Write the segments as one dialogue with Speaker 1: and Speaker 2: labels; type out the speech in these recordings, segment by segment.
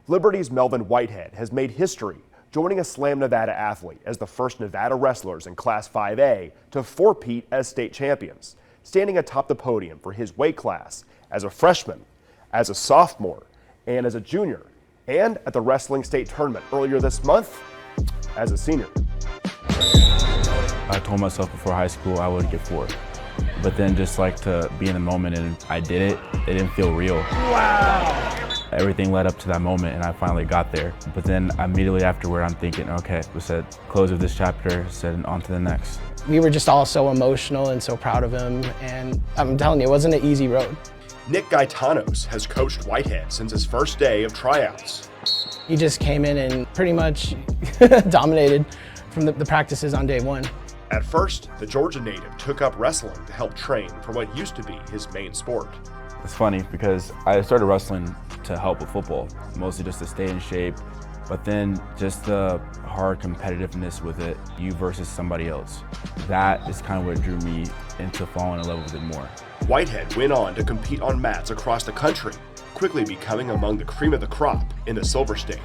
Speaker 1: Liberty's Melvin Whitehead has made history, joining a Slam Nevada athlete as the first Nevada wrestlers in Class 5A to four-peat as state champions, standing atop the podium for his weight class as a freshman, as a sophomore, and as a junior, and at the wrestling state tournament earlier this month as a senior.
Speaker 2: I told myself before high school I would get four, but then just like to be in the moment, and I did it. It didn't feel real.
Speaker 1: Wow!
Speaker 2: Everything led up to that moment, and I finally got there. But then immediately afterward, I'm thinking, okay, we said close of this chapter, said on to the next.
Speaker 3: We were just all so emotional and so proud of him, and I'm telling you, it wasn't an easy road.
Speaker 1: Nick Gaetanos has coached Whitehead since his first day of tryouts.
Speaker 3: He just came in and pretty much dominated from the practices on day one.
Speaker 1: At first, the Georgia native took up wrestling to help train for what used to be his main sport.
Speaker 2: It's funny because I started wrestling to help with football, mostly just to stay in shape, but then just the hard competitiveness with it, you versus somebody else. That is kind of what drew me into falling in love with it more.
Speaker 1: Whitehead went on to compete on mats across the country, quickly becoming among the cream of the crop in the Silver State.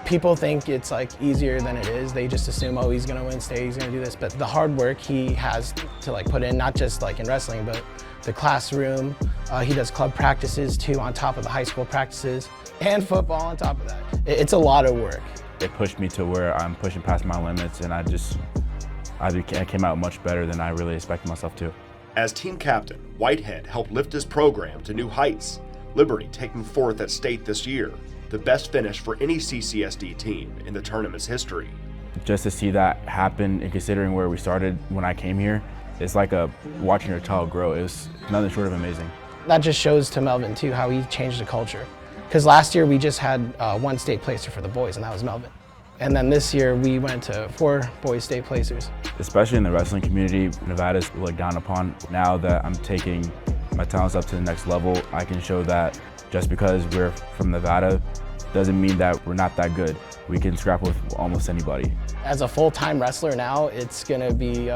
Speaker 3: People think it's like easier than it is. They just assume, oh, he's gonna win state, he's gonna do this. But the hard work he has to like put in, not just like in wrestling, but the classroom. He does club practices too on top of the high school practices, and football on top of that. It's a lot of work.
Speaker 2: It pushed me to where I'm pushing past my limits, and I came out much better than I really expected myself to.
Speaker 1: As team captain, Whitehead helped lift his program to new heights, Liberty taking fourth at state this year, the best finish for any CCSD team in the tournament's history.
Speaker 2: Just to see that happen, and considering where we started when I came here, it's like watching your child grow. It was nothing short of amazing.
Speaker 3: That just shows to Melvin too how he changed the culture. Because last year we just had one state placer for the boys, and that was Melvin. And then this year we went to 4 boys state placers.
Speaker 2: Especially in the wrestling community, Nevada's looked down upon. Now that I'm taking my talents up to the next level, I can show that just because we're from Nevada doesn't mean that we're not that good. We can scrap with almost anybody.
Speaker 3: As a full-time wrestler now, it's gonna be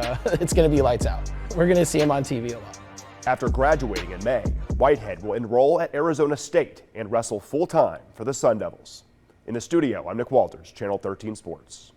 Speaker 3: lights out. We're gonna see him on TV a lot.
Speaker 1: After graduating in May, Whitehead will enroll at Arizona State and wrestle full-time for the Sun Devils. In the studio, I'm Nick Walters, Channel 13 Sports.